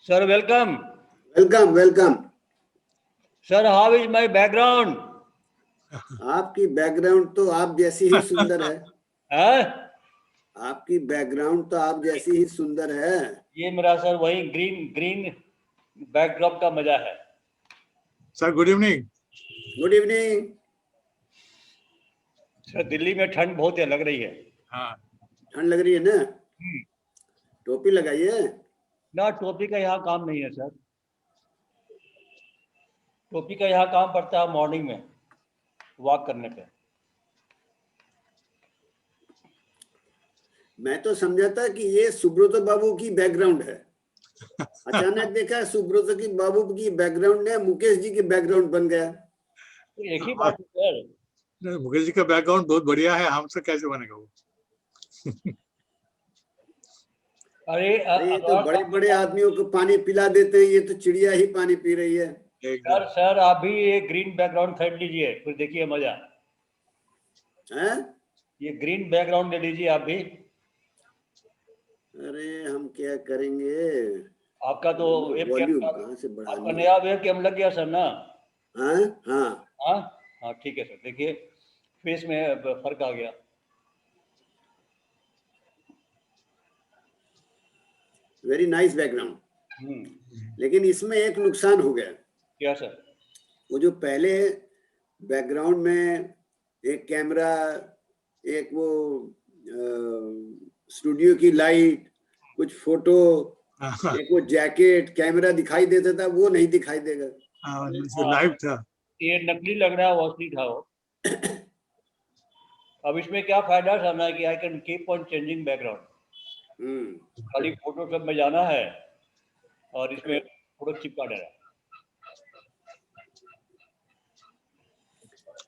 Sir, welcome. Welcome welcome. Sir, how is my background? आपकी background तो आप जैसी ही सुंदर है। हाँ? आपकी बैकग्राउंड तो आप जैसी ही सुंदर है। ये मेरा सर वही ग्रीन ग्रीन बैकड्रॉप का मजा है। Sir good evening. Good evening. Sir Delhi में ठंड बहुत है लग रही है। हाँ ठंड लग रही है ना? टोपी लगाइए। ना टोपी का यहाँ काम नहीं है सर। टोपी का यहाँ काम पड़ता है मॉर्निंग में वॉक करने पे। मैं तो समझा था कि ये सुब्रतो बाबू की बैकग्राउंड है। अचानक देखा सुब्रतो की बाबू की बैकग्राउंड ने मुकेश जी की बैकग्राउंड बन गया। तो एक ही बात है सर। मुकेश जी का बैकग्राउंड बहुत बढ़िया है, हमसे कैसे बनेगा वो? अरे ये तो बड़े बड़े आदमियों को पानी पिला देते हैं, ये तो चिड़िया ही पानी पी रही है। सर आप भी ये ग्रीन बैकग्राउंड खरीद लीजिए, फिर देखिए मजा। हैं? ये ग्रीन बैकग्राउंड ले लीजिए आप भी। अरे हम क्या करेंगे? आपका तो वॉल्यूम कहाँ से आपका बढ़ानी है? नया वेबकैम लग गया सर ना? हाँ हाँ हाँ हाँ ठीक है सर। देखिए फेस में फर्क आ गया। Very nice background. लेकिन इसमें एक नुकसान हो गया। क्या सर? वो जो पहले बैकग्राउंड में एक कैमरा, एक वो स्टूडियो की लाइट, कुछ फोटो, एक वो जैकेट कैमरा दिखाई देता था, वो नहीं दिखाई देगा। लाइव था। ये नकली लग रहा है, वो असली था वो। अब इसमें क्या फायदा समझना कि I can keep on changing background. खाली फोटो सब में जाना है और इसमें फोटो चिपका देना।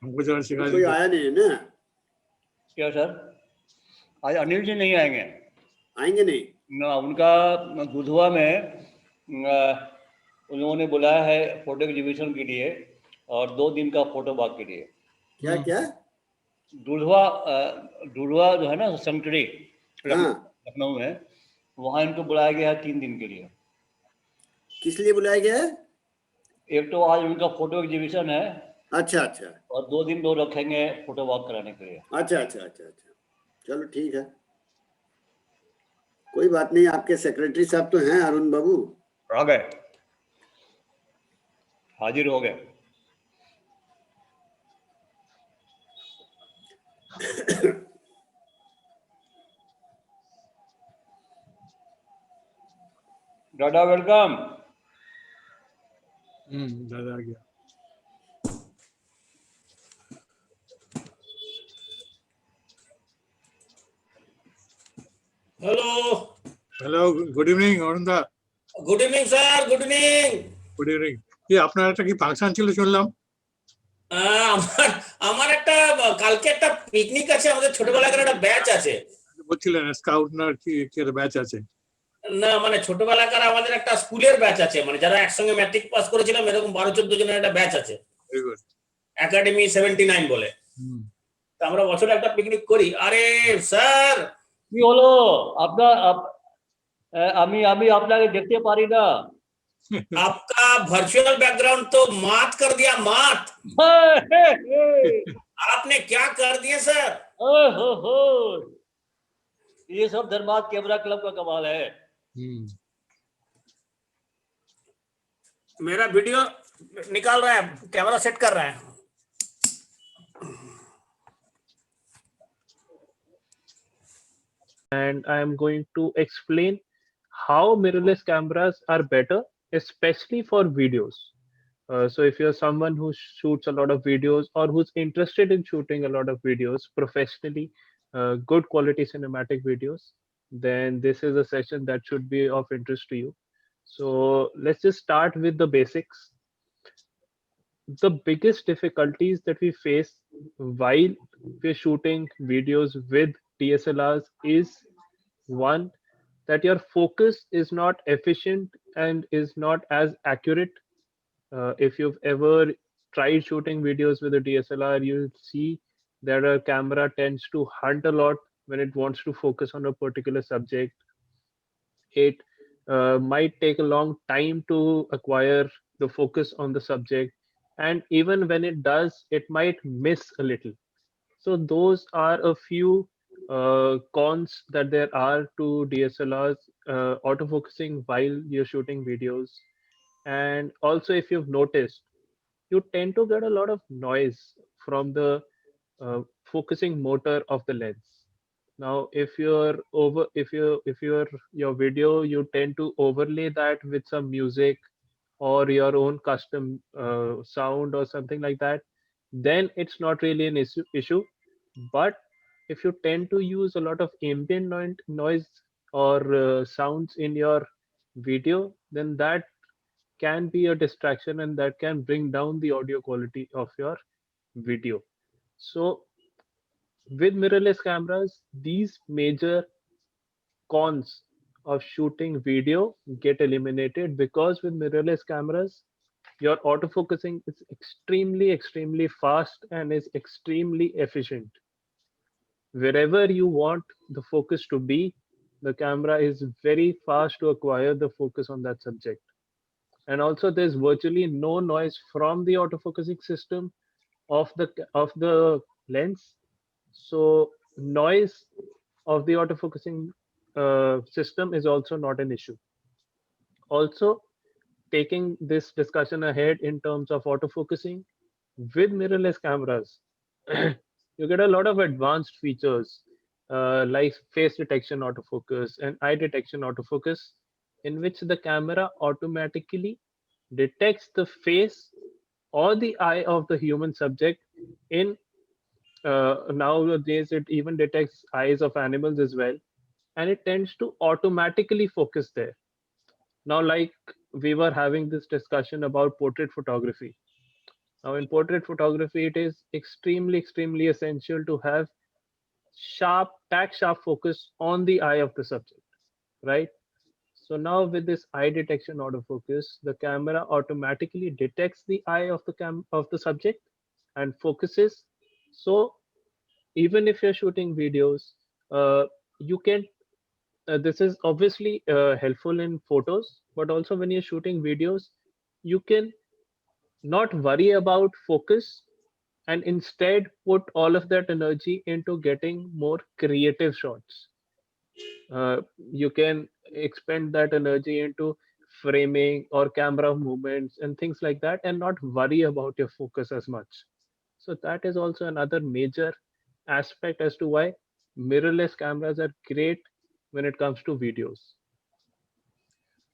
हमको जरा सिखा कोई आया नहीं है ना? क्या सर? आज अनिल जी नहीं आएंगे? आएंगे नहीं ना, उनका दुधवा में उन लोगों ने बुलाया है फोटो एग्जीबिशन के लिए और 2 दिन का फोटो वॉक के लिए। क्या क्या? दुधवा जो है ना सेंचुरी लखनऊ में, वहाँ इनको बुलाया गया है 3 दिन के लिए। किस लिए बुलाया गया है? एक तो आज उनका फोटो एग्जीबिशन है। अच्छा अच्छा। और 2 दिन वो रखेंगे फोटो वॉक कराने के लिए। अच्छा अच्छा अच्छा अच्छा, चलो ठीक है, कोई बात नहीं। आपके सेक्रेटरी साहब तो हैं अरुण बाबू। आ गए, हाजिर हो गए। दादा वेलकम। दादा आ गया। Hello hello, good evening Arun da. Good evening sir, good evening. Good evening. কি আপনার একটা কি ফাংশন ছিল শুনলাম? আমার আমার একটা কালকে একটা পিকনিক আছে, আমাদের ছোটবেলাকার একটা ব্যাচ আছে। বলছিলেন স্কাউট না কি কি ব্যাচ আছে? না মানে ছোটবেলাকার আমাদের একটা স্কুলের ব্যাচ আছে, মানে যারা একসঙ্গে ম্যাট্রিক পাস করেছিলাম এরকম 12-14 জনের একটা ব্যাচ আছে। Very good. একাডেমি 79 বলে। তো আমরা বছরে একটা পিকনিক করি। আরে স্যার কি হলো আপনার? আমি আমি আপনাকে দেখতে পারি না। आपका वर्चुअल बैकग्राउंड तो मात कर दिया, मात। आपने क्या कर दिया सर? हो ये सब धनबाद कैमरा क्लब का कमाल है। मेरा वीडियो निकाल रहा है, कैमरा सेट कर रहा है। And I am going to explain how mirrorless cameras are better, especially for videos. So if you're someone who shoots a lot of videos or who's interested in shooting a lot of videos professionally, good quality cinematic videos, then this is a session that should be of interest to you. So let's just start with the basics. The biggest difficulties that we face while we're shooting videos with DSLRs is one, that your focus is not efficient and is not as accurate. If you've ever tried shooting videos with a DSLR, you'll see that a camera tends to hunt a lot when it wants to focus on a particular subject. It might take a long time to acquire the focus on the subject, and even when it does, it might miss a little. So those are a few cons that there are to DSLRs, autofocusing while you're shooting videos. And also, if you've noticed, you tend to get a lot of noise from the focusing motor of the lens. Now, if you're your video, you tend to overlay that with some music or your own custom sound or something like that, then it's not really an issue. But if you tend to use a lot of ambient noise or sounds in your video, then that can be a distraction and that can bring down the audio quality of your video. So with mirrorless cameras, these major cons of shooting video get eliminated, because with mirrorless cameras, your autofocusing is extremely fast and is extremely efficient. Wherever you want the focus to be, the camera is very fast to acquire the focus on that subject. And also there's virtually no noise from the autofocusing system of the lens. So noise of the autofocusing system is also not an issue. Also, taking this discussion ahead in terms of autofocusing, with mirrorless cameras, you get a lot of advanced features like face detection autofocus and eye detection autofocus, in which the camera automatically detects the face or the eye of the human subject in nowadays it even detects eyes of animals as well, and it tends to automatically focus there. Now, like we were having this discussion about portrait photography. Now, in portrait photography, it is extremely essential to have tack sharp focus on the eye of the subject, right? So now with this eye detection autofocus, the camera automatically detects the eye of the subject and focuses. So even if you're shooting videos, you can this is obviously helpful in photos, but also when you're shooting videos, you can not worry about focus and instead put all of that energy into getting more creative shots. You can expend that energy into framing or camera movements and things like that, and not worry about your focus as much. So that is also another major aspect as to why mirrorless cameras are great when it comes to videos.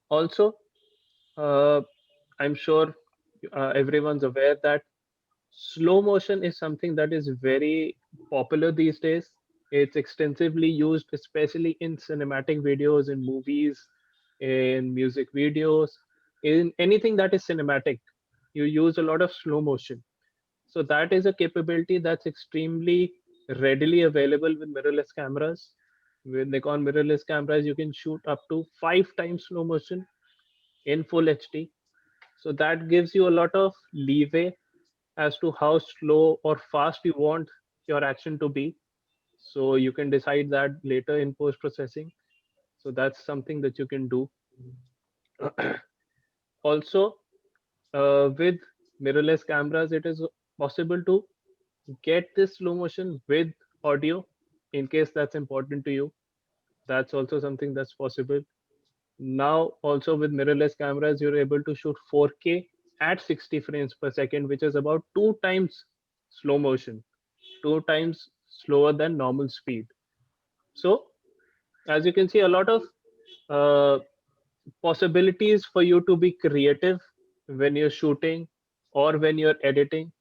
Also, uh, I'm sure everyone's aware that slow motion is something that is very popular these days. It's extensively used, especially in cinematic videos, in movies, in music videos, in anything that is cinematic. You use a lot of slow motion. So that is a capability that's extremely readily available with mirrorless cameras. With Nikon mirrorless cameras, you can shoot up to 5 times slow motion in full HD. So that gives you a lot of leeway as to how slow or fast you want your action to be. So you can decide that later in post processing. So that's something that you can do. Also, with mirrorless cameras, it is possible to get this slow motion with audio in case that's important to you. That's also something that's possible. Now, also with mirrorless cameras, you're able to shoot 4K at 60 frames per second, which is about 2 times slow motion, 2 times slower than normal speed. So, as you can see, a lot of uh, possibilities for you to be creative when you're shooting or when you're editing.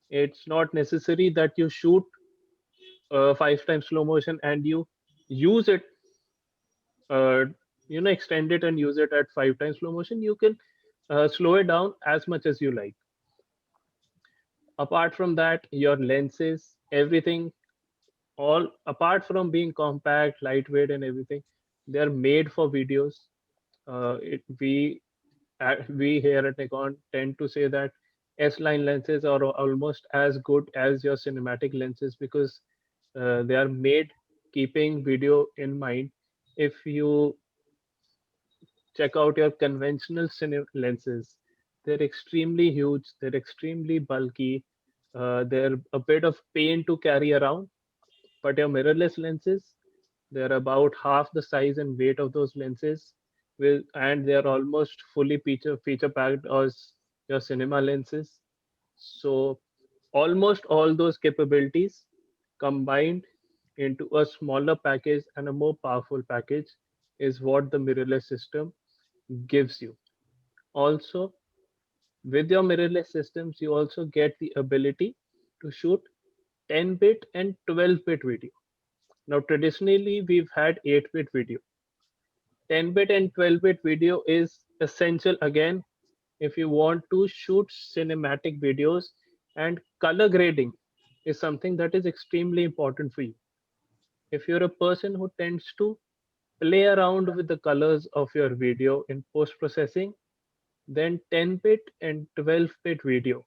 It's not necessary that you shoot 5 times slow motion and you use it, uh, extend it and use it at 5 times slow motion. You can slow it down as much as you like. Apart from that, your lenses, everything, all apart from being compact, lightweight, and everything, they're made for videos. We here at Nikon tend to say that S-line lenses are almost as good as your cinematic lenses, because they are made keeping video in mind. If you check out your conventional lenses. They're extremely huge, they're extremely bulky, they're a bit of pain to carry around. But your mirrorless lenses, they're about half the size and weight of those lenses, and they're almost fully feature packed as your cinema lenses. So almost all those capabilities combined into a smaller package and a more powerful package is what the mirrorless system gives you. Also, with your mirrorless systems, you also get the ability to shoot 10-bit and 12-bit video. Now, traditionally, we've had 8-bit video. 10-bit and 12-bit video is essential again if you want to shoot cinematic videos, and color grading is something that is extremely important for you. If you're a person who tends to play around with the colors of your video in post processing, then 10-bit and 12-bit video,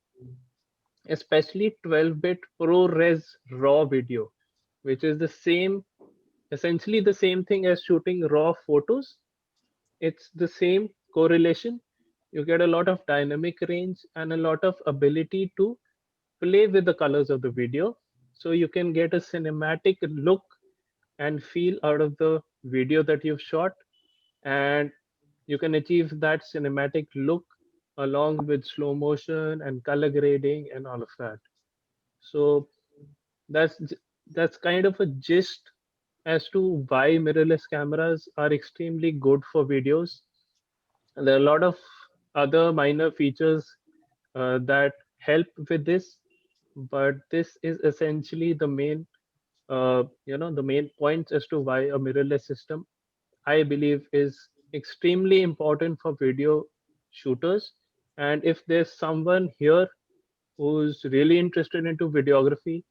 especially 12-bit ProRes RAW video, which is essentially the same thing as shooting raw photos. It's the same correlation. You get a lot of dynamic range and a lot of ability to play with the colors of the video. So you can get a cinematic look and feel out of the video that you've shot. And you can achieve that cinematic look along with slow motion and color grading and all of that. So that's kind of a gist as to why mirrorless cameras are extremely good for videos. And there are a lot of other minor features that help with this, but this is essentially the main, the main points as to why a mirrorless system, I believe, is extremely important for video shooters. And if there's someone here who's really interested into videography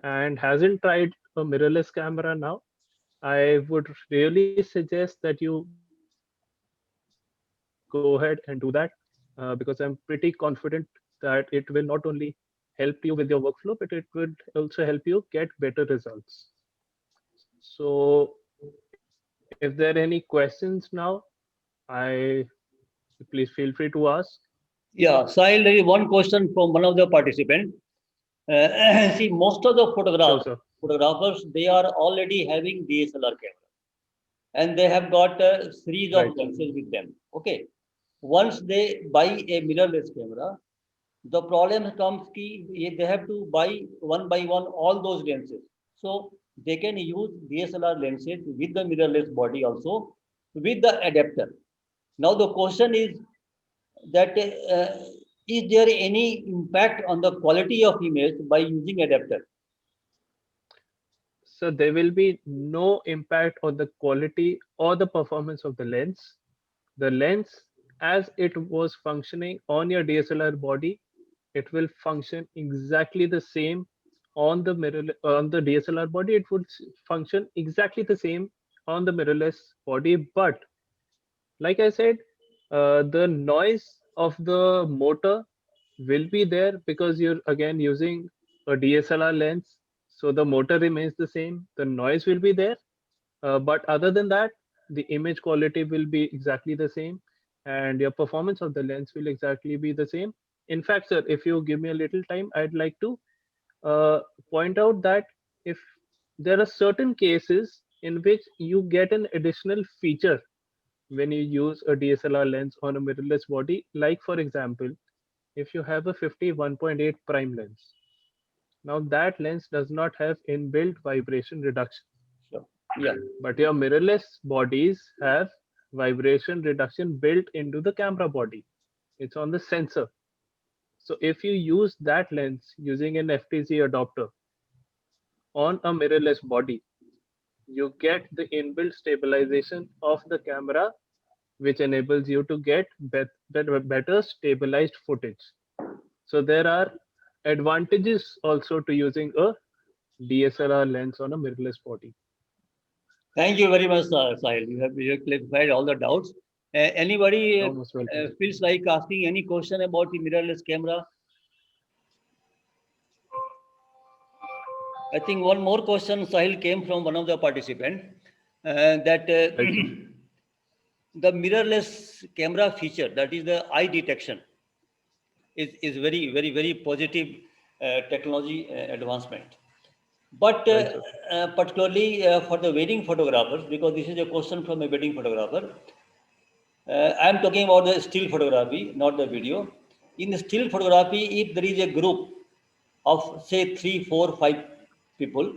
and hasn't tried a mirrorless camera now, I would really suggest that you go ahead and do that, because I'm pretty confident that it will not only help you with your workflow, but it would also help you get better results. So if there are any questions now, I please feel free to ask. Yeah, Sahil, there is one question from one of the participants. See, most of the Sure, sir. photographers, they are already having DSLR camera, and they have got a series of Right. lenses with them. Okay, once they buy a mirrorless camera, the problem comes ki they have to buy one by one all those lenses. So they can use DSLR lenses with the mirrorless body also with the adapter. Now the question is that is there any impact on the quality of image by using adapter? So there will be no impact on the quality or the performance of the lens. The lens, as it was functioning on your DSLR body, it will function exactly the same on the on the DSLR body. It would function exactly the same on the mirrorless body. But like I said, the noise of the motor will be there because you're again using a DSLR lens. So the motor remains the same. The noise will be there. But other than that, the image quality will be exactly the same, and your performance of the lens will exactly be the same. In fact, sir, if you give me a little time, I'd like to point out that if there are certain cases in which you get an additional feature when you use a DSLR lens on a mirrorless body, like for example, if you have a 51.8 prime lens, now that lens does not have inbuilt vibration reduction. So, yeah. But your mirrorless bodies have vibration reduction built into the camera body. It's on the sensor. So if you use that lens using an FTZ adapter on a mirrorless body, you get the inbuilt stabilization of the camera, which enables you to get better stabilized footage. So there are advantages also to using a DSLR lens on a mirrorless body. Thank you very much, Sahil. You have clarified all the doubts. Anybody You're most welcome. feels like asking any question about the mirrorless camera? I think one more question, Sahil, came from one of the participants that Right. the mirrorless camera feature, that is the eye detection, is very positive technology advancement. But Right, sir. particularly for the wedding photographers, because this is a question from a wedding photographer, I am talking about the still photography, not the video. In the still photography, if there is a group of say 3, 4, 5 people,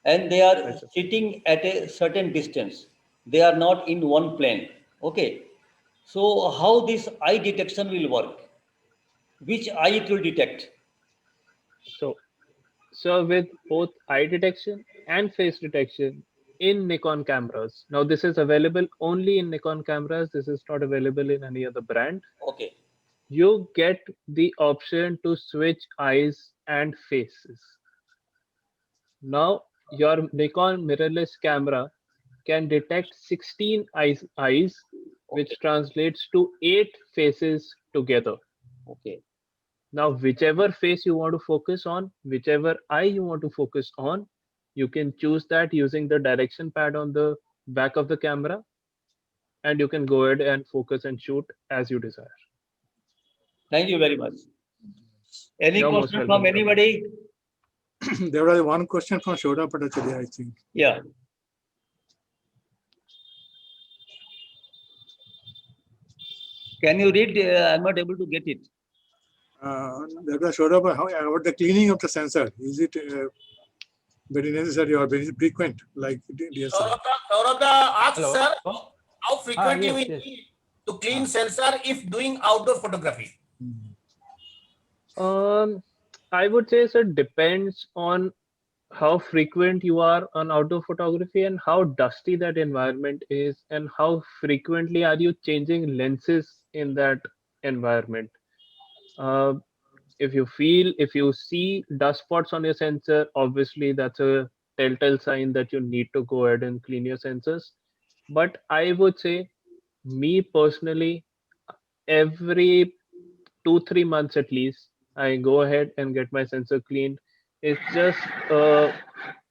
and they are Right, sir. sitting at a certain distance, they are not in one plane. Okay. So how this eye detection will work? Which eye it will detect? So with both eye detection and face detection in Nikon cameras. Now this is available only in Nikon cameras. This is not available in any other brand. Okay. You get the option to switch eyes and faces. Now your Nikon mirrorless camera can detect 16 eyes, Okay. which translates to 8 faces together. Okay. Now, whichever face you want to focus on, whichever eye you want to focus on, you can choose that using the direction pad on the back of the camera, and you can go ahead and focus and shoot as you desire. Thank you very much. Any You're most question welcome, from sir. anybody? There was one question from Shoda Patacharya, I think. Yeah. Can you read? I'm not able to get it. There was Shoda, how about the cleaning of the sensor? Is it very necessary or very frequent, like DSLR? Saurabh asks, Hello. sir, how frequently yes, we yes. need to clean sensor if doing outdoor photography? I would say so it depends on how frequent you are on outdoor photography and how dusty that environment is, and how frequently are you changing lenses in that environment. Uh, if you see dust spots on your sensor, obviously that's a telltale sign that you need to go ahead and clean your sensors. But I would say, me personally, every 2-3 months at least, I go ahead and get my sensor cleaned. It's just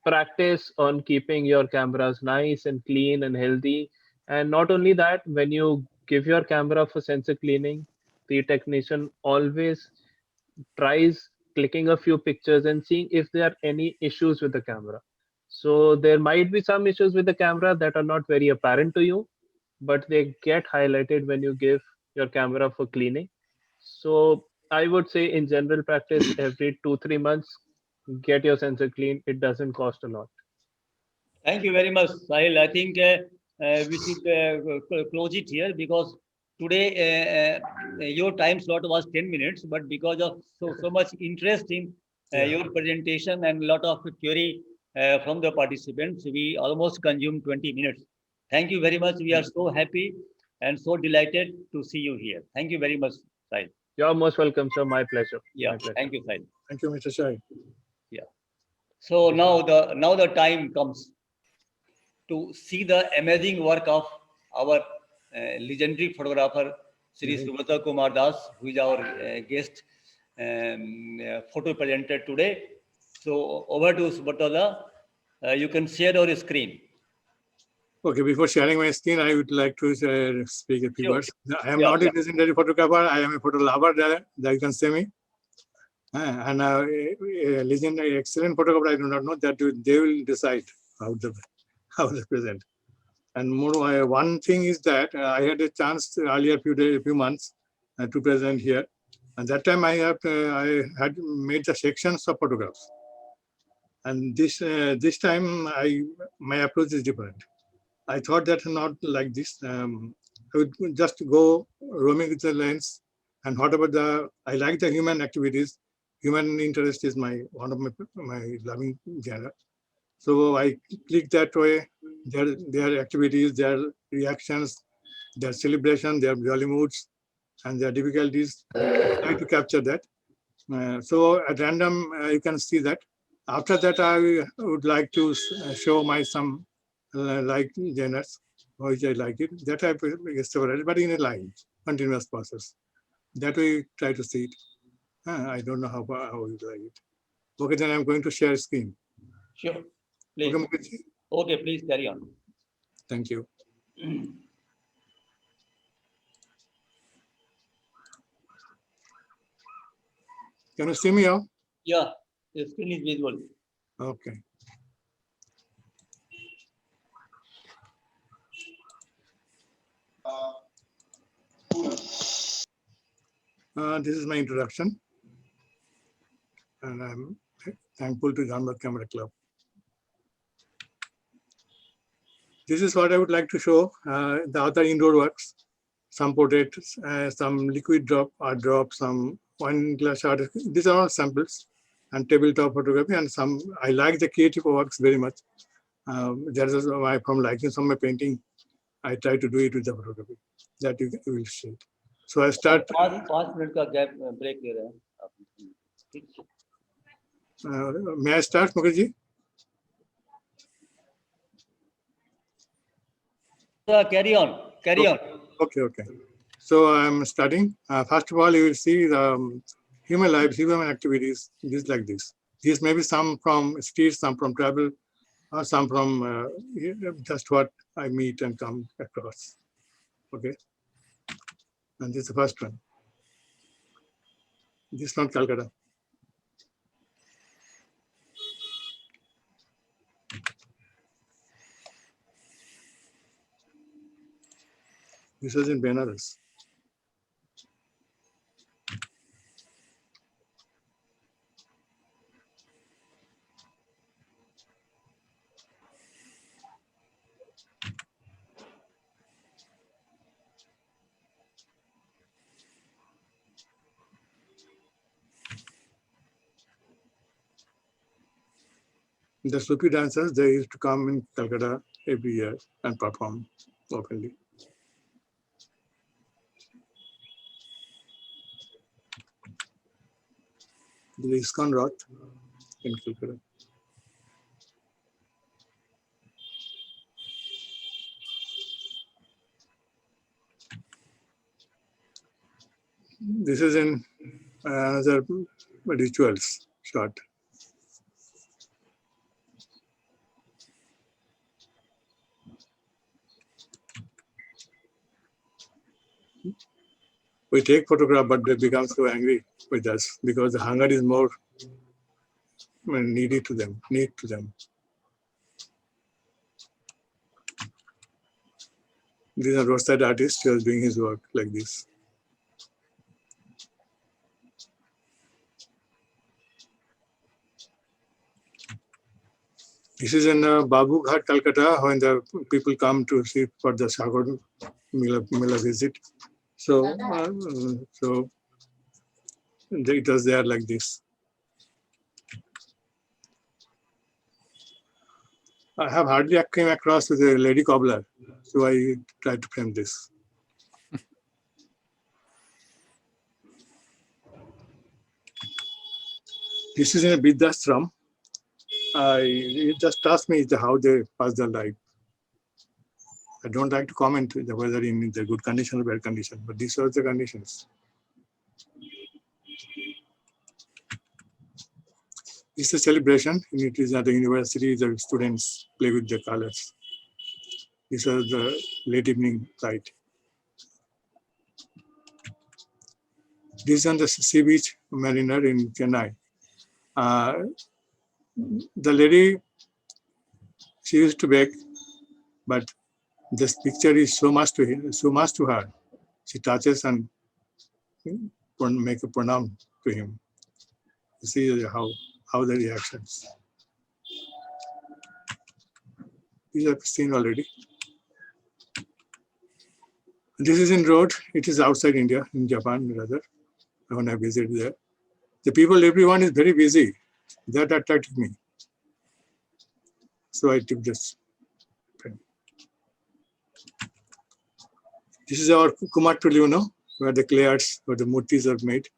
practice on keeping your cameras nice and clean and healthy. And not only that, when you give your camera for sensor cleaning, the technician always tries clicking a few pictures and seeing if there are any issues with the camera. So there might be some issues with the camera that are not very apparent to you, but they get highlighted when you give your camera for cleaning. So I would say, in general practice, every 2-3 months, get your sensor clean. It doesn't cost a lot. Thank you very much, Sahil. I think we should close it here, because today your time slot was 10 minutes, but because of so much interest in your presentation and a lot of query from the participants, we almost consumed 20 minutes. Thank you very much. We are so happy and so delighted to see you here. Thank you very much, Sahil. You're most welcome, sir. My pleasure. Yeah, My pleasure. thank you, Sahil. Thank you, Mr. Shai. So now the time comes to see the amazing work of our legendary photographer, Sri Subrata Kumar Das, who is our guest photo presenter today. So over to Subrata. You can share your screen. Okay, before sharing my screen, I would like to speak a few Sure. words. I am Yeah, not yeah. a legendary photographer. I am a photo lover. That you can say me. And a legendary, excellent photographer, I do not know that they will decide how they present. And more, one thing is that I had a chance earlier few months to present here. And that time I had made the sections of photographs. And this time my approach is different. I thought that not like this. I would just go roaming with the lens, and whatever I like the human activities. Human interest is one of my loving genre. So I click that way. Their activities, their reactions, their celebration, their jolly moods, and their difficulties. Try to capture that. So at random, you can see that. After that, I would like to show my some like genres, which I like it. That I several, but in a line, continuous process. That we try to see it. I don't know how you like it. Okay, then I'm going to share screen. Sure. Please. Okay, Mukherjee? Okay, please carry on. Thank you. Can you see me now? Yeah, the screen is visual. Okay. This is my introduction, and I'm thankful to Janmark Camera Club. This is what I would like to show. The other indoor works, some portraits, some liquid drop, art drop, some wine glass art. These are all samples, and tabletop photography, and some. I like the creative works very much. That is why from liking some of my painting, I try to do it with the photography. That you will see. So I start. 5 minute का gap break ले रहे हैं आप, ठीक है? May I start, Mukherjee? Carry on, carry on. Okay, okay. So I'm studying. First of all, you will see the human lives, human activities, just like this. These may be some from streets, some from travel, or some from just what I meet and come across. Okay. And this is the first one. This is from Calcutta. This was in Benares. The Sufi dancers, they used to come in Calcutta every year and perform openly. The ISKCON Roth in Calcutta. This is in another rituals shot. We take photograph, but they become so angry with us because the hunger is more need to them. These are roadside artists who are doing his work like this. This is in Babu Ghat, Calcutta, when the people come to see for the Sagar Mela visit. So it was there like this. I have hardly came across with a lady cobbler, so I tried to frame this. This is in a Vidashram. It just touched me how they pass their life. I don't like to comment whether in the good condition or bad condition, but these are the conditions. It's a celebration. It is at the university. The students play with the colors. These are the late evening light. This is on the sea beach mariner in Chennai. The lady, she used to beg, but this picture is so much to her. She touches and make a pranam to him. You see how the reactions. These are seen already. This is in road. It is outside India, in Japan rather. When I visited there, the people, everyone is very busy. That attracted me. So I took this pen. This is our Kumattu, where the clay arts, where the murtis are made.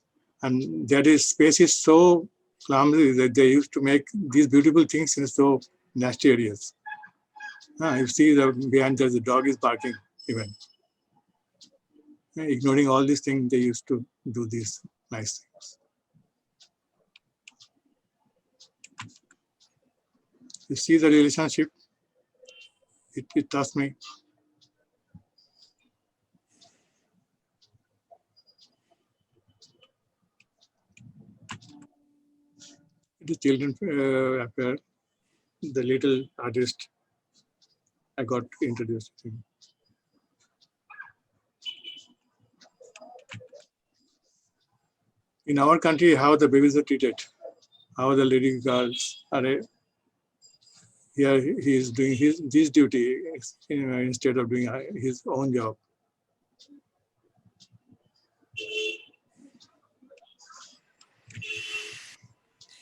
And that is space is so clumsy that they used to make these beautiful things in so nasty areas. You see behind the dog is barking even. Ignoring all these things, they used to do these nice things. You see the relationship, it touched me. The children appear. The little artist I got introduced to him. In our country, how the babies are treated, how the lady girls are. Here he is doing his duty instead of doing his own job.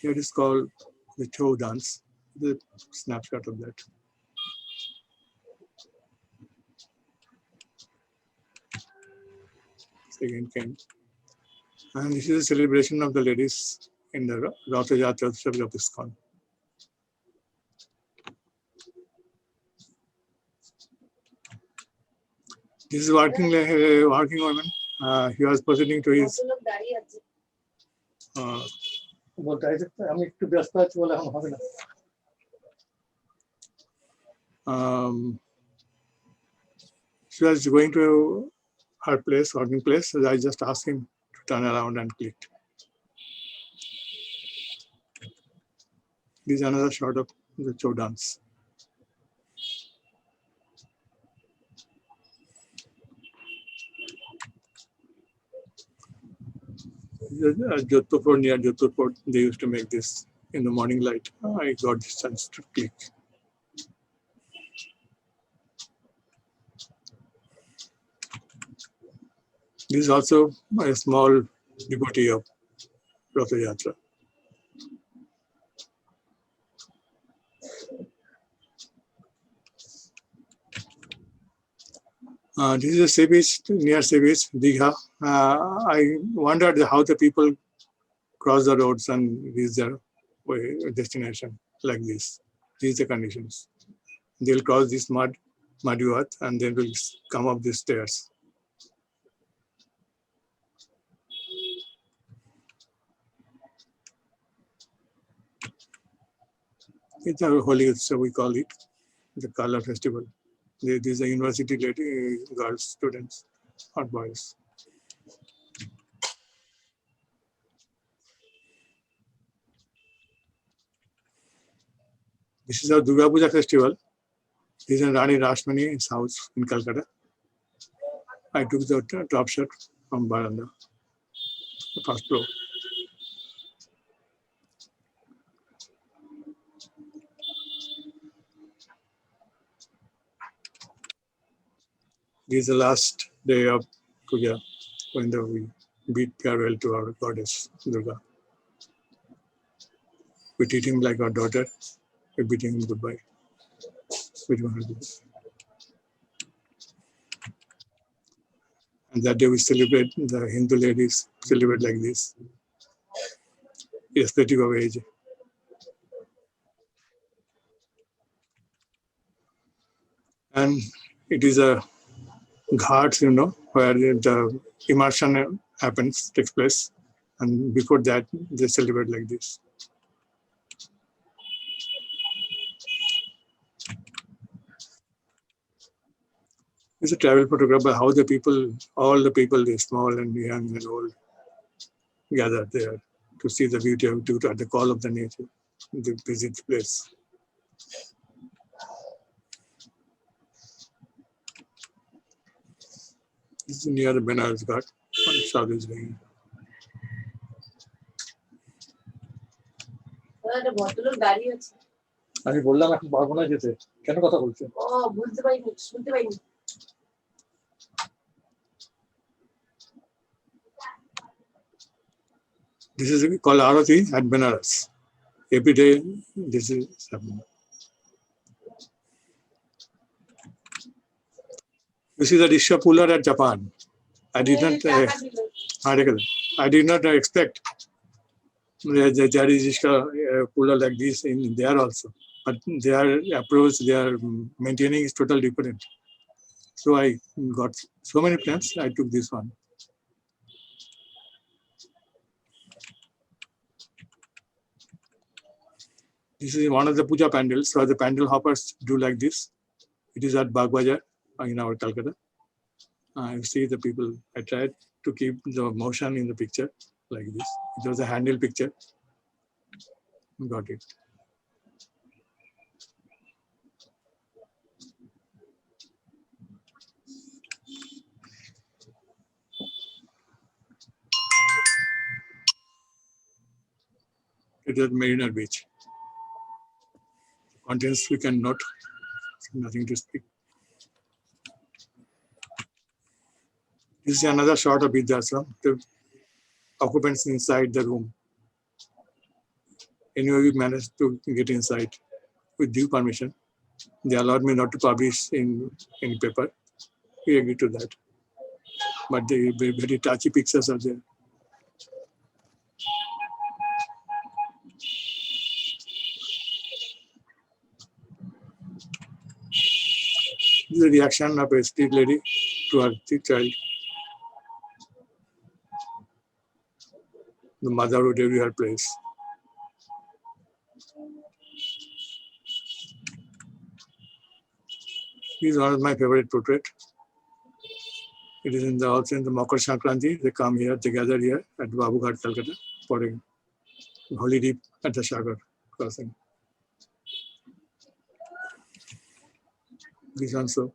Here is called the Chow dance. The snapshot of that. Again came. And this is a celebration of the ladies in the Ratha Yatra of ISKCON. This is working woman. He was proceeding to his. She was going to her place, working place. So I just asked him to turn around and clicked. This is another shot of the Chow dance. Jodhpur, near Jodhpur, they used to make this in the morning light. I got this chance to click. This is also a small devotee of Ratha Yatra. This is a sea beach, near sea beach, Digha. I wondered how the people cross the roads and reach their destination like this. These are the conditions. They'll cross this muddy earth and then will come up these stairs. It's a holy, so we call it the color festival. These are university lady, girls, students, or boys. This is our Durga Puja festival. This is Rani Rashmani's house in Calcutta. I took the top shot from Baranda, the first floor. This is the last day of Puja when we bid farewell to our goddess Durga. We treat him like our daughter. We're bidding him goodbye. And that day we celebrate, the Hindu ladies celebrate like this, irrespective of age. And it is a ghats, where the immersion takes place. And before that, they celebrate like this. It's a travel photograph by how the people, all the people, the small and young and old, gather there to see the beauty of it at the call of the nature, to visit the place. This is near the Benares Ghat on South East Bengal. আমি বললাম এখন পারবো না যেতে, কেন কথা বলছেন? বুঝতে পারিনি, শুনতে পাইনি। This is called Arati at Benares. Every day this is happening. This is the Risha Pular at Japan. I did not expect there is Risha Pular like this in there also. But their approach, their maintaining is totally different. So I got so many plans, I took this one. This is one of the puja pandals. So the pandal hoppers do like this. It is at Bagbajar in our Calcutta. You see the people. I tried to keep the motion in the picture like this. It was a handle picture. Got it. It is Marina Beach. Contents we can note. Nothing to speak. This is another shot of Vidyaashram. The occupants inside the room. Anyway, we managed to get inside with due permission. They allowed me not to publish in any paper. We agreed to that. But the very touchy pictures are there. This is the reaction of a street lady to her child. The mother would review her place. This is one of my favorite portrait. It is also in the Makar Sankranti. They come here, they gather here at Babughat, Calcutta for a holy dip at the Sagar crossing. This also.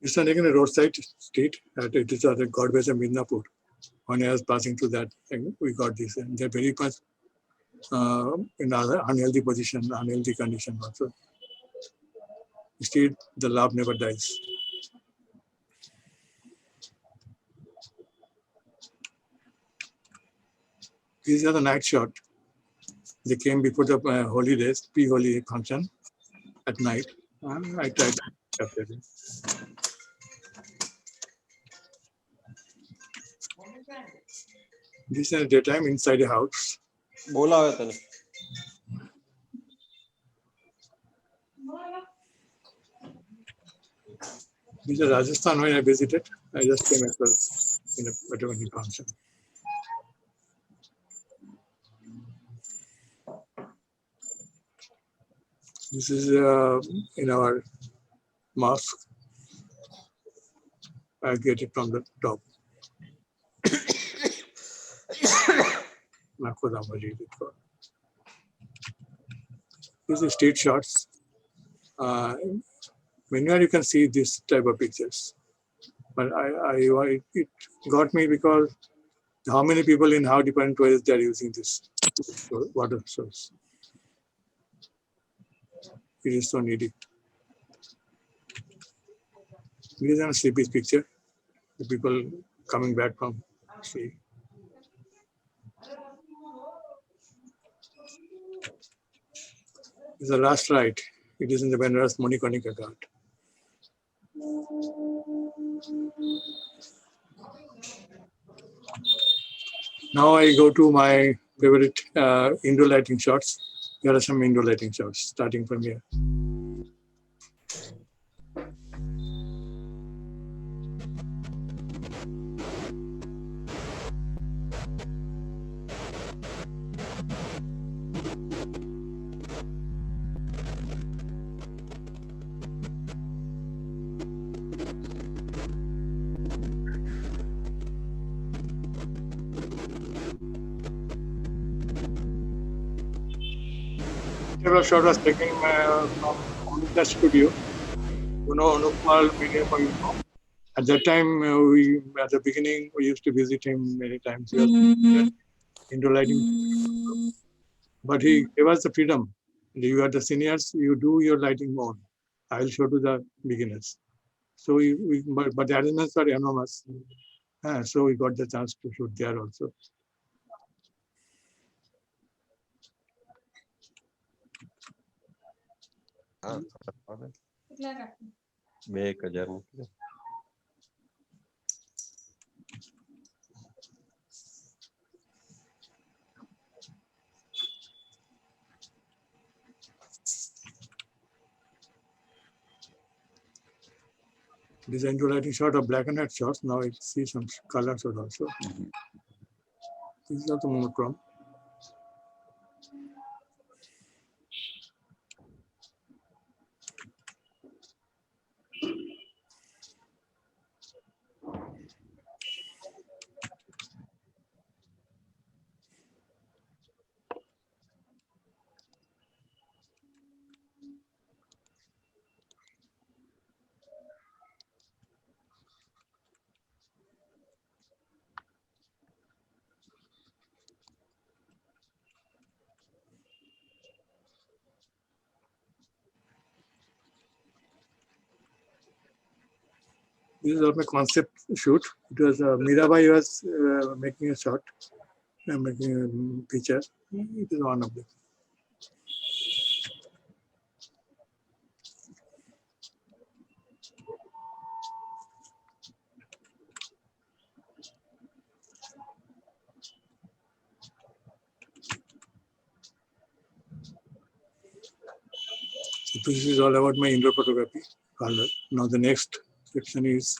It's taken a roadside street. It is at Godways and Midnapur. When I was passing through that thing, we got this, and they're very much in another unhealthy position, unhealthy condition also. Still, the love never dies. These are the night shot. They came before the holy days, pre-holy function at night. I tried to capture it. This is daytime inside a house. बोला हुआ तूने This is Rajasthan when I visited. I just came across in a patrimony function. This is in our mosque. I get it from the top. These are street shots. Many you can see this type of pictures, but it got me because how many people in how different ways they are using this water source. It is so needy. This is a sleepy picture. The people coming back from sea. This is the last ride. It is in the Benares Manikarnika Ghat. Now I go to my favorite indoor lighting shots. There are some indoor lighting shots starting from here. Several shots was taken from Omita studio. You know, Anupal Media for you know. At that time, at the beginning, we used to visit him many times. He was into lighting, but he gave us the freedom. You are the seniors, you do your lighting more. I will show to the beginners. So, but the arrangements are enormous. So we got the chance to shoot there also. मैं 1000 निकले This is lighting shot of black and white shots. Now I see some color shot also. This is also monochrome. This is my concept shoot. It was Mirabai was making a shot, making a picture. It is one of them. So this is all about my indoor photography. Color. Now the next section is,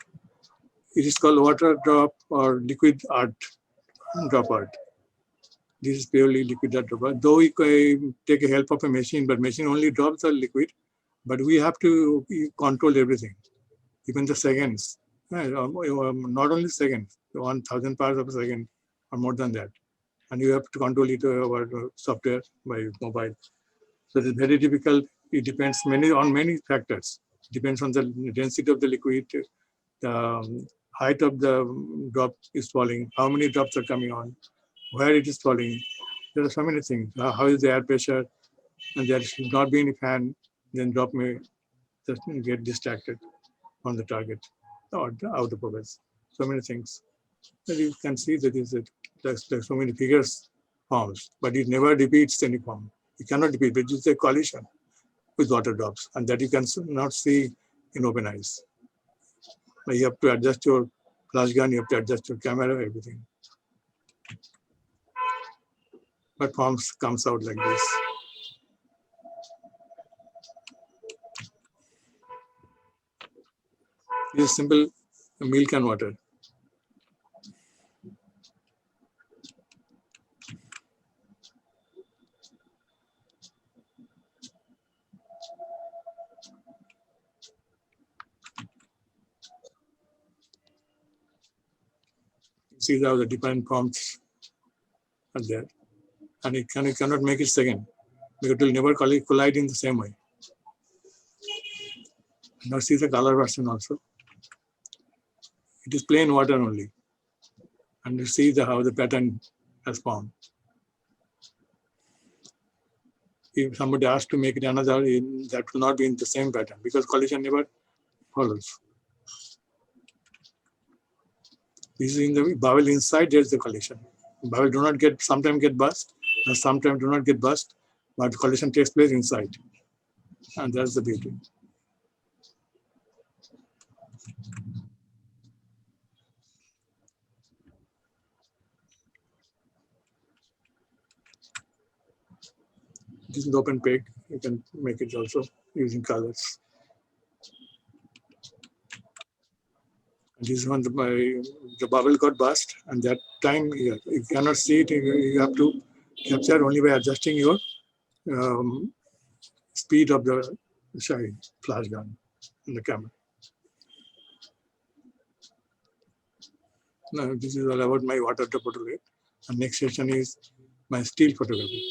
it is called water drop or liquid art, drop art. This is purely liquid art drop art. Though we take a help of a machine, but machine only drops the liquid, but we have to control everything, even the seconds. Not only seconds, 1,000 parts of a second or more than that. And you have to control it over software by mobile. So it is very difficult. It depends on many factors. It depends on the density of the liquid, the height of the drop is falling, how many drops are coming on, where it is falling. There are so many things. How is the air pressure? And there should not be any fan, then drop may just get distracted on the target or out of focus. So many things. But you can see that there's so many figures forms, but it never repeats any form. You cannot repeat, but it's a collision with water drops, and that you can not see in open eyes. But you have to adjust your flash gun, you have to adjust your camera, everything. But forms comes out like this. This is simple milk and water. See how the different forms are there. And you cannot make it second, because it will never collide in the same way. Now see the color version also. It is plain water only. And you see how the pattern has formed. If somebody asks to make it another, that will not be in the same pattern, because collision never follows. This is in the bubble inside, there's the collision. Bubble do not get, sometimes get burst, and sometimes do not get burst, but the collision takes place inside. And that's the beauty. This is the open peg. You can make it also using colors. This one, the bubble got burst, and that time you cannot see it. You have to capture only by adjusting your speed of the flash gun in the camera. Now, this is all about my water drop photography. And next session is my still photography,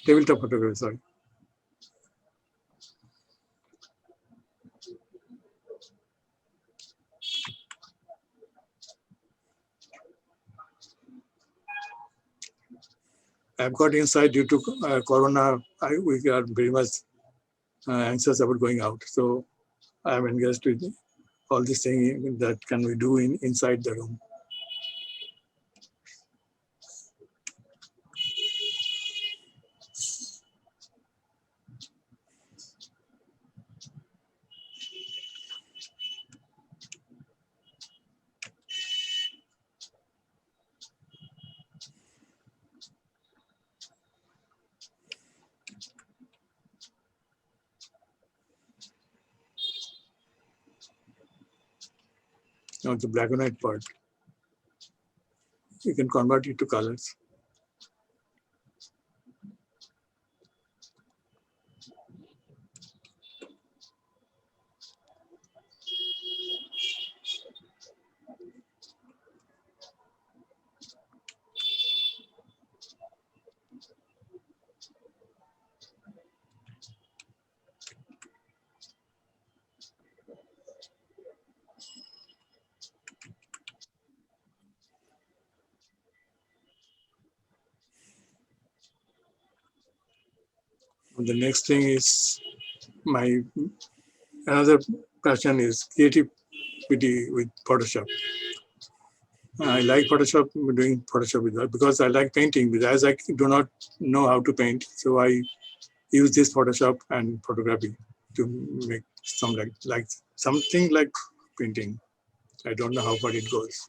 tabletop photography, sorry. I've got inside due to Corona. We are very much anxious about going out. So I'm engaged with all this thing that can we do inside the room. Now the black and white part, you can convert it to colors. And the next thing is another passion is creative pretty with Photoshop. I like Photoshop, doing Photoshop with that because I like painting. But as I do not know how to paint, so I use this Photoshop and photography to make some like something like painting. I don't know how far it goes.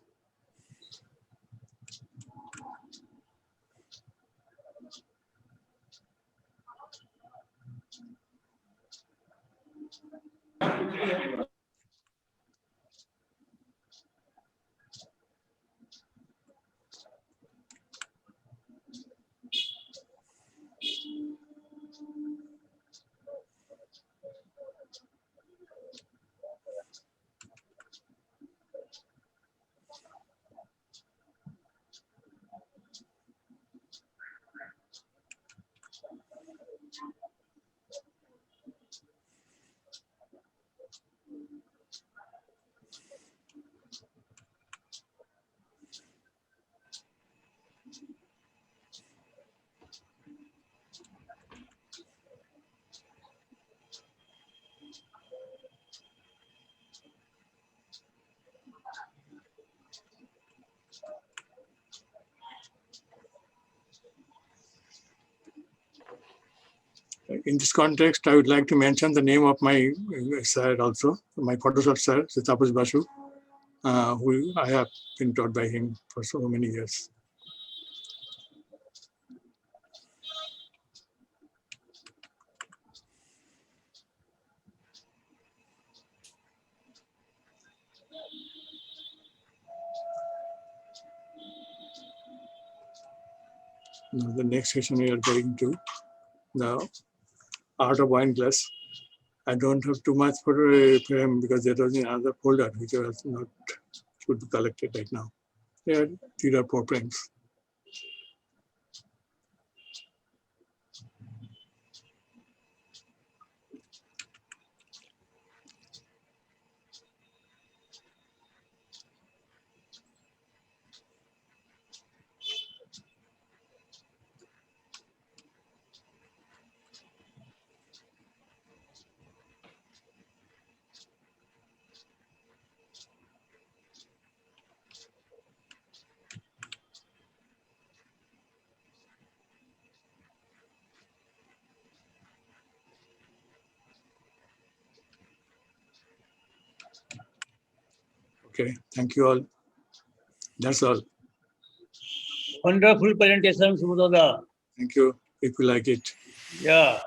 In this context, I would like to mention the name of my sir also, my Photoshop sir, Tapas Basu, who I have been taught by him for so many years. Now the next session we are going to the art of wine glass. I don't have too much for him because there was another folder which was not should be collected right now. There are 3 or 4 frames. Okay, thank you all. That's all. Wonderful presentation, Subodha. Thank you, if you like it. Yeah.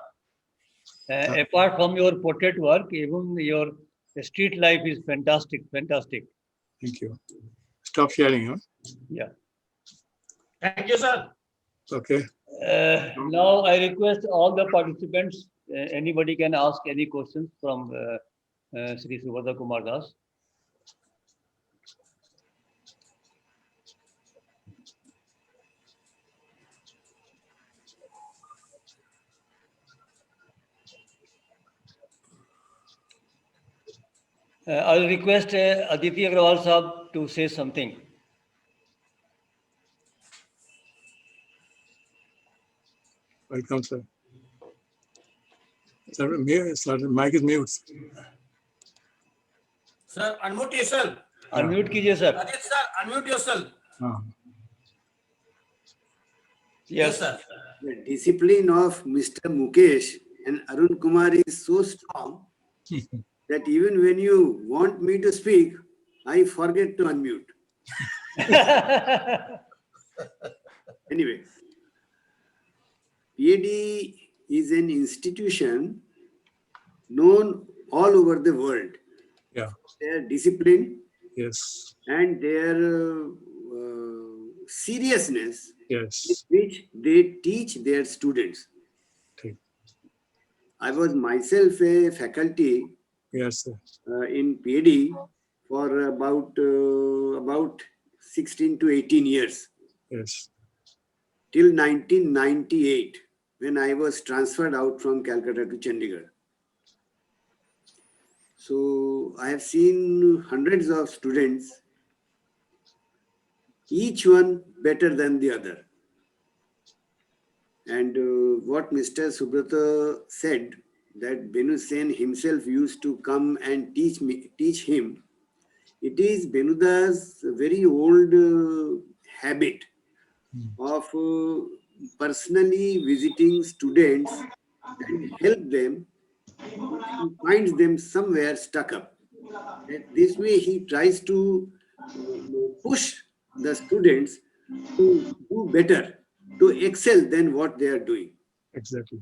Apart from your portrait work, even your street life is fantastic, fantastic. Thank you. Stop sharing, huh? Yeah. Thank you, sir. Okay. Now I request all the participants, anybody can ask any questions from Sri Subodha Kumar Das. I'll request Aditi Agrawal Sahab to say something. Welcome, sir. Sir, mic is mute. Sir, unmute yourself. Unmute कीजिए sir. Adit sir, unmute yourself. Yes, sir. The discipline of Mr. Mukesh and Arun Kumar is so strong that even when you want me to speak, I forget to unmute. Anyway, PAD is an institution known all over the world. Yeah. Their discipline Yes. and their seriousness Yes. with which they teach their students. Okay. I was myself a faculty Yes, sir. in PAD for about 16 to 18 years Yes. till 1998 when I was transferred out from Calcutta to Chandigarh. So I have seen hundreds of students, each one better than the other. And what Mr. Subrata said, that Benu Sen himself used to come and teach him, It is Benuda's very old habit of personally visiting students and help them and finds them somewhere stuck up. And this way, he tries to push the students to do better, to excel than what they are doing. Exactly.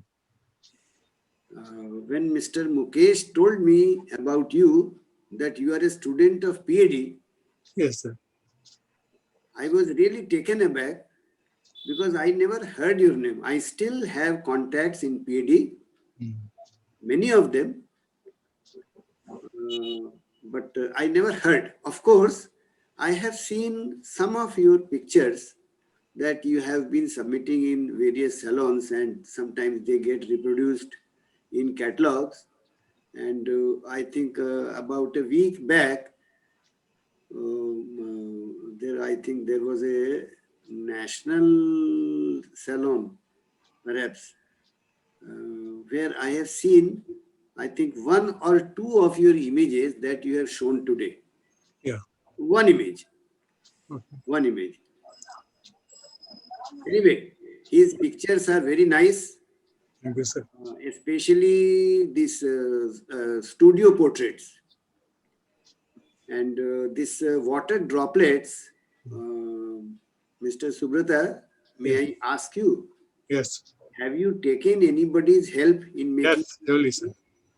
When Mr. Mukesh told me about you, that you are a student of PhD, Yes, sir. I was really taken aback because I never heard your name. I still have contacts in PhD, many of them, but I never heard. Of course, I have seen some of your pictures that you have been submitting in various salons, and sometimes they get reproduced in catalogs. And I think about a week back, I think there was a national salon, perhaps, where I have seen, I think, one or two of your images that you have shown today. Yeah. One image. Okay. One image. Anyway, his pictures are very nice, Thank you, sir. especially these studio portraits. And this water droplets, Mr. Subrata, may I ask you, Yes. have you taken anybody's help in making? Yes, surely, sir.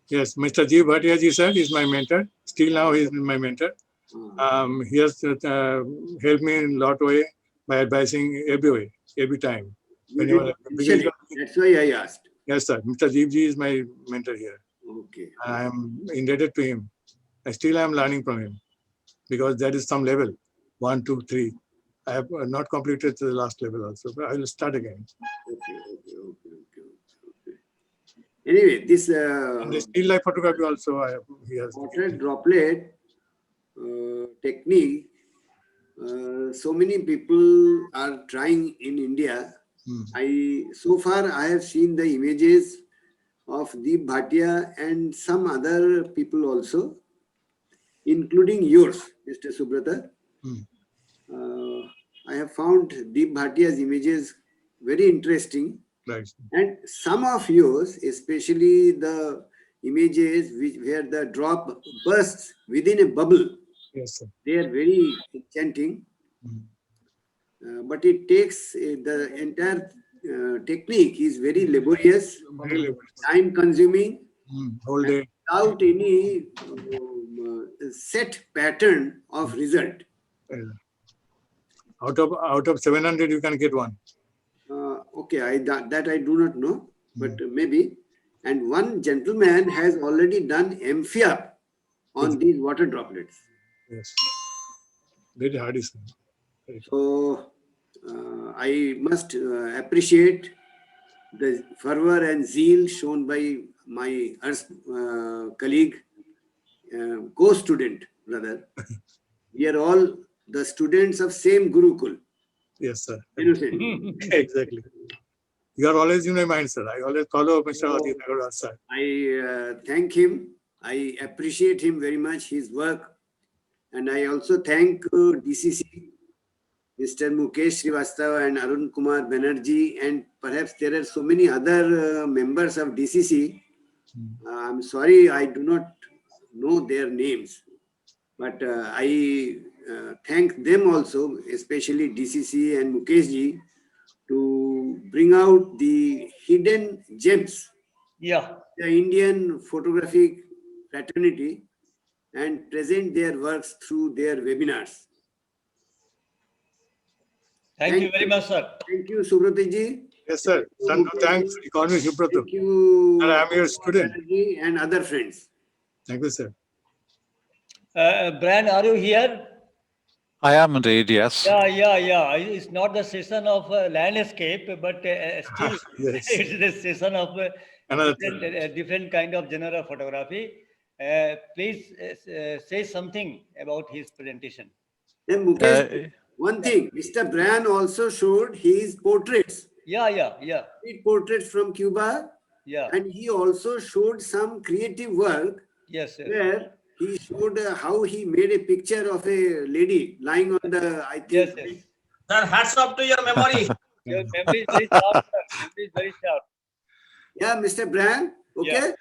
Yes, Mr. G. Bhatia ji, sir, is my mentor. Still now he is my mentor. He has helped me in a lot way by advising every way, every time. You didn't mention it. That's why I asked. Yes, sir. Mr. Jeev ji is my mentor here. Okay. I am indebted to him. I still am learning from him because there is some level, 1, 2, 3. I have not completed the last level also, but I will start again. Okay. Anyway, this And the still life photography also, he has. water droplet technique, so many people are trying in India. So far I have seen the images of Deep Bhatia and some other people also, including yours, Mr. Subrata. I have found Deep Bhatia's images very interesting. Right. And some of yours, especially the images where the drop bursts within a bubble, Yes, sir. they are very enchanting. But it takes the entire technique is very laborious, Very laborious. time consuming, Whole day. without any set pattern of result. Out of 700, you can get one. Okay, that I do not know, but maybe. And one gentleman has already done MPhil on these water droplets. Yes. Very hard is. So I must appreciate the fervor and zeal shown by my colleague, co-student, rather. We are all the students of same Gurukul. Yes, sir. Innocent. Exactly. You are always in my mind, sir. I always follow Mr. Aditya Agarwal, sir. I thank him. I appreciate him very much, his work. And I also thank DCC, Mr. Mukesh Srivastava and Arun Kumar Banerjee, and perhaps there are so many other members of DCC. I'm sorry, I do not know their names, but I thank them also, especially DCC and Mukesh ji, to bring out the hidden gems, the Indian photographic fraternity, and present their works through their webinars. Thank you very much, sir. Thank you, Subrata ji. Yes, sir. Sir, no thanks. You call me Subrata. Thank you, Sir, I am your student. Banerjee and other friends. Thank you, sir. Brian, are you here? I am indeed, yes. Yeah. It's not the session of landscape, but still Yes. it's the session of Another different kind of genre of photography. Please say something about his presentation. Then Mukesh, one thing, Mr. Brian also showed his portraits. Yeah. Street portraits from Cuba. Yeah. And he also showed some creative work Yes. where he showed how he made a picture of a lady lying on the, I think. Yes, yes. Sir, hats off to your memory. Your memory is very sharp, sir. Memory is very sharp. Yeah, Mr. Brian, okay?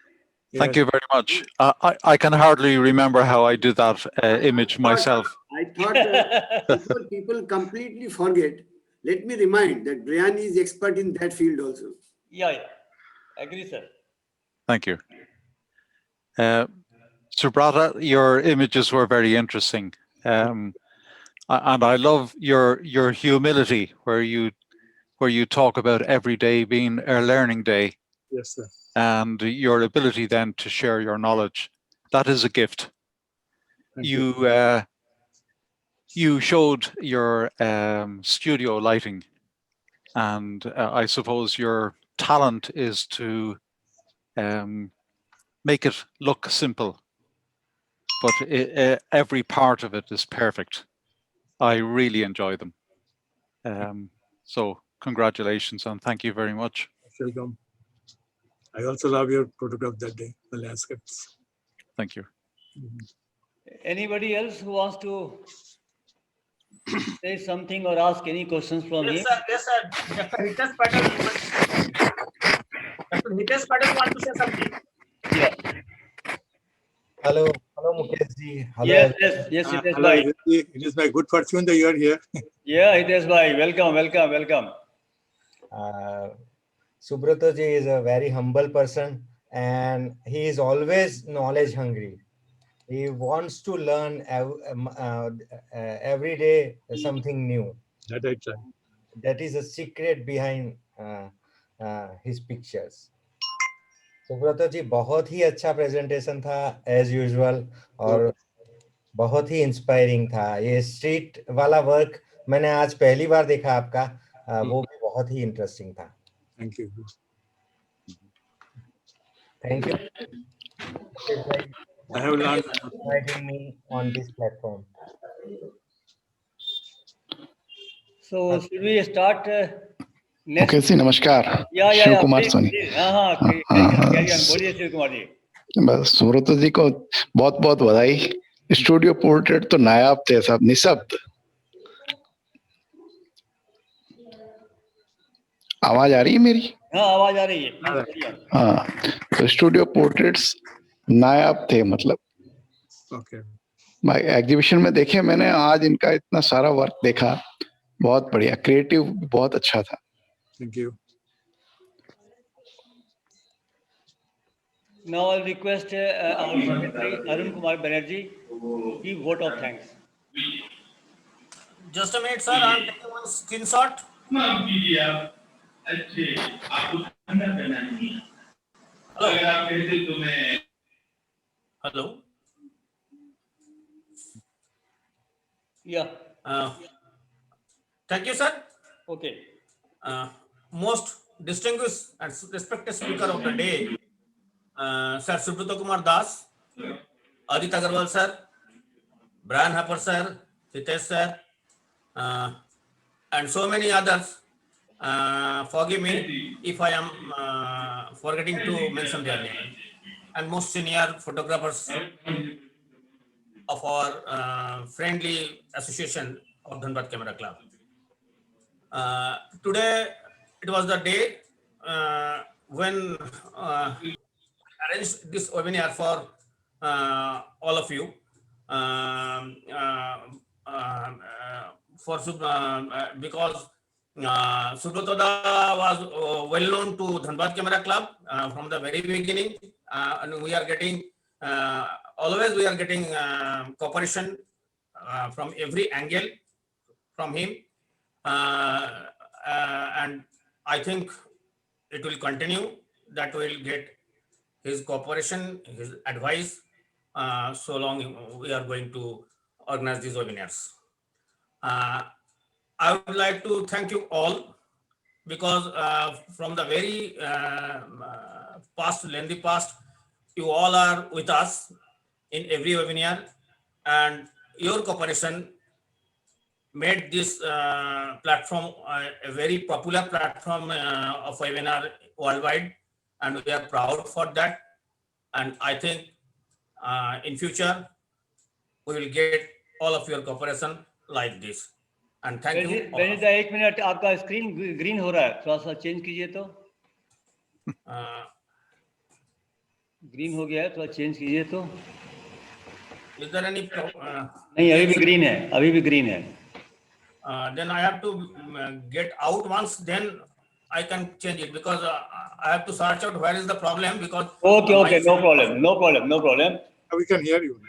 Yeah. Thank you very much. I can hardly remember how I did that image myself. I thought before people completely forget, let me remind that Brian is expert in that field also. Yeah, yeah. Agree, sir. Thank you. Subrata, your images were very interesting. And I love your humility where you talk about every day being a learning day. Yes, sir. And your ability then to share your knowledge. That is a gift. Thank you. You showed your studio lighting, and I suppose your talent is to make it look simple, but every part of it is perfect. I really enjoy them. So congratulations and thank you very much. Welcome. I also love your photograph that day, the landscapes. Thank you. Anybody else who wants to say something or ask any questions from him? Yes, sir. Dr. Hitesh Patel. Dr. Hitesh Patel want to say something. Yeah. Hello, Mukesh ji. Hello. Yes, Hitesh Hello, bhai. it is my good fortune that you are here. Yeah, Hitesh bhai. Welcome. Subrata ji is a very humble person and he is always knowledge hungry. He wants to learn every day something new. That I try. That is a secret behind his pictures. Subrata जी बहुत ही अच्छा presentation था as usual और बहुत ही inspiring था. ये street वाला work मैंने आज पहली बार देखा आपका, वो भी बहुत ही इंटरेस्टिंग था. Thank you. Thank you. I have learned. Inviting me on this platform. So should we start next? Mukesh ji नमस्कार. Yeah. Shiv Kumar please, Soni. please. carry on. बोलिए शिव कुमार जी. बस सुब्रत जी को बहुत बहुत बधाई. स्टूडियो पोर्ट्रेट तो नायाब थे साहब, निशब्द. आवाज आ रही है मेरी? हाँ, आवाज आ रही है. हाँ, तो स्टूडियो पोर्ट्रेट्स नायाब थे. मतलब Okay. एग्जीबिशन में देखे मैंने, आज इनका इतना सारा वर्क देखा, बहुत बढ़िया, क्रिएटिव बहुत अच्छा था. Thank you. Now I'll request our secretary Arun Kumar Banerjee to give vote of thanks. Just a minute, sir. I'm taking one screenshot. Hello. Yeah. Thank you, sir. Okay. Most distinguished and respected speaker of the day, Sir Subrata Kumar Das, Aditya Agarwal sir, Brian Harper sir, Hitesh sir, and so many others. Forgive me if I am forgetting to mention their name. And most senior photographers of our friendly association of Dhanbad Camera Club. Today, it was the day when arranged this webinar for all of you. Because Subrata was well known to Dhanbad Camera Club from the very beginning, and we are getting always cooperation from every angle from him, and I think it will continue. That will get his cooperation, his advice, so long we are going to organize these webinars. I would like to thank you all, because from the very lengthy past, you all are with us in every webinar, and your cooperation made this platform a very popular platform of webinar worldwide, and we are proud for that. And I think in future, we will get all of your cooperation like this. And thank you. all of वेनिदा एक minute आपका screen green हो रहा है थोड़ा सा change कीजिए तो green हो गया है थोड़ा चेंज कीजिए तो Is there any नहीं अभी भी ग्रीन है अभी भी ग्रीन है then I have to get out once, then I can change it, because I have to search out where is the problem, because okay no problem We can hear you.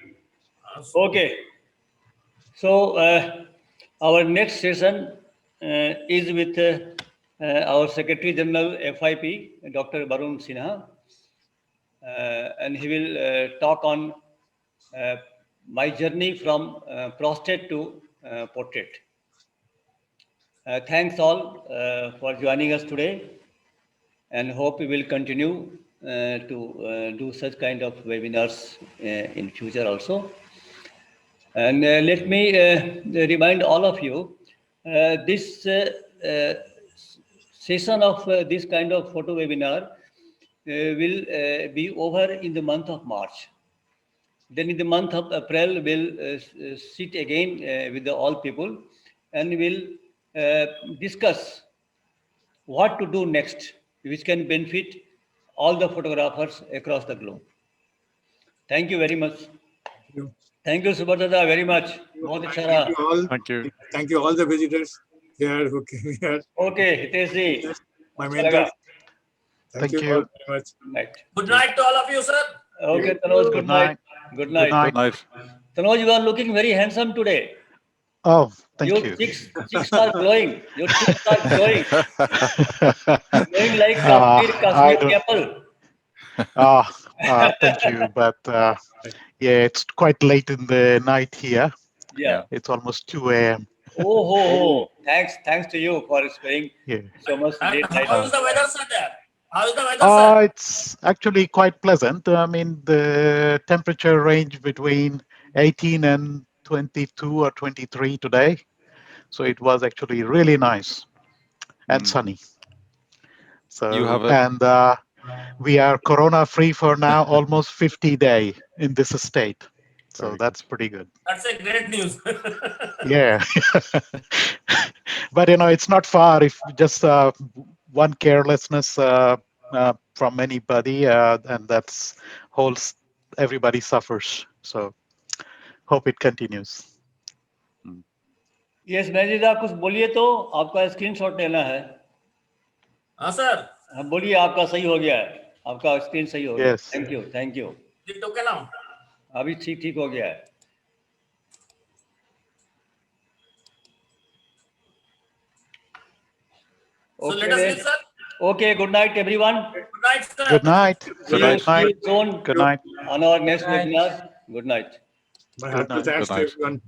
okay so our next session is with our Secretary General FIP Dr. Varun Sinha and he will talk on my journey from prostate to portrait. Thanks all for joining us today and hope we will continue to do such kind of webinars in future also. And let me remind all of you, this session of this kind of photo webinar will be over in the month of March. Then in the month of April, we'll sit again with all people and we'll discuss what to do next, which can benefit all the photographers across the globe. Thank you very much. Thank you, Subhadada, very much. बहुत अच्छा रहा. Thank you. Thank you all the visitors here who came here. Okay, Hitesh ji. My अच्छा mentors. लगा. Thank you all very much. Right. Good night to all of you, sir. Okay, Tanoj, good night. Good night. Good night. Tanoj, you are looking very handsome today. Oh, thank Your you. cheeks are glowing. Your cheeks are glowing. Glowing like a Kashmir apple. Thank you. But yeah, it's quite late in the night here. Yeah. It's almost 2 a.m. Oh. Thanks to you for sparing so much And late night. how is the weather, sir, there? How is the weather, sir? It's actually quite pleasant. I mean, the temperature range between 18 and 22 or 23 today. So it was actually really nice and sunny. So, You have we are corona free for now, almost 50 days in this state. So that's pretty good. That's a great news. Yeah. But, it's not far if just one carelessness from anybody, and that's everybody suffers. So hope it continues. Yes, Majida, कुछ बोलिए तो आपका screenshot लेना है. हाँ sir. बोलिए आपका सही हो गया है. आपका स्क्रीन सही हो गया. Yes. Thank you. Is it okay now? अभी ठीक हो गया है. So let us meet, sir. Okay, good night, everyone. Good night, sir. Good night. See you soon Good night. on our next webinar. Good night. My heart is Good night. everyone.